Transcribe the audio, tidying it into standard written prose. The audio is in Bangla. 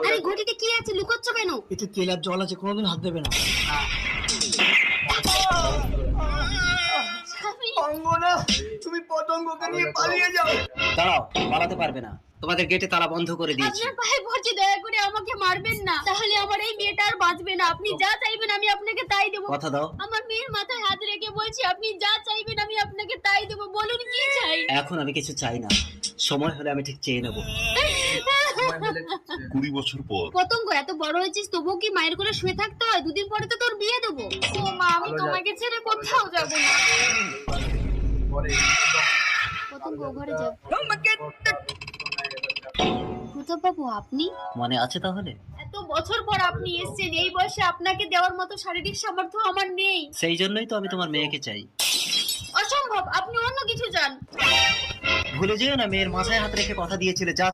আরে ঘটিতে কি আছে, লুকোচ্ছ কেন? এতে তেল আর জল আছে, কোনোদিন হাত দেবে না। অঙ্গনা, তুমি পতঙ্গকে নিয়ে পালিয়ে যাও। দাঁড়াও, পালাতে পারবে না, তোমাদের গেটে তালা বন্ধ করে দিয়েছি। আপনার পায়ে পড়ছি, দয়া করে আমাকে মারবেন না, তাহলে আমার এই মেয়েটা আর বাঁচবে না। আপনি যা চাইবেন আমি আপনাকে তাই দেবো। কথা দাও। আমার মেয়ের মাথায় হাত রেখে বলছি, আপনি যা চাইবেন আমি আপনাকে তাই দেবো। বলুন কি চাই? এখন আমি কিছু চাই না, সময় হলে আমি ঠিক চেয়ে নেবো। 20 বছর পর পতঙ্গ, এত বড় হয়েছিস তবুও কি মায়ের কোলে শুয়ে থাকতে হয়? দুদিন পরে তো তোর বিয়ে দেবো। ও মা, আমি তোমাকে ছেড়ে কোথাও যাব না। পতঙ্গ, ঘরে যাও। প্রতাপ বাবু, আপনি? মনে আছে তাহলে? এত বছর পর আপনি এসেছেন, এই বয়সে আপনাকে দেওয়ার মতো শারীরিক সামর্থ্য আমার নেই। সেই জন্যই তো আমি তোমার মেয়েকে চাই। অসম্ভব, আপনি অন্য কিছু চান। ভুলে যেও না, মেয়ের মাথায় হাত রেখে কথা দিয়েছিলে, যা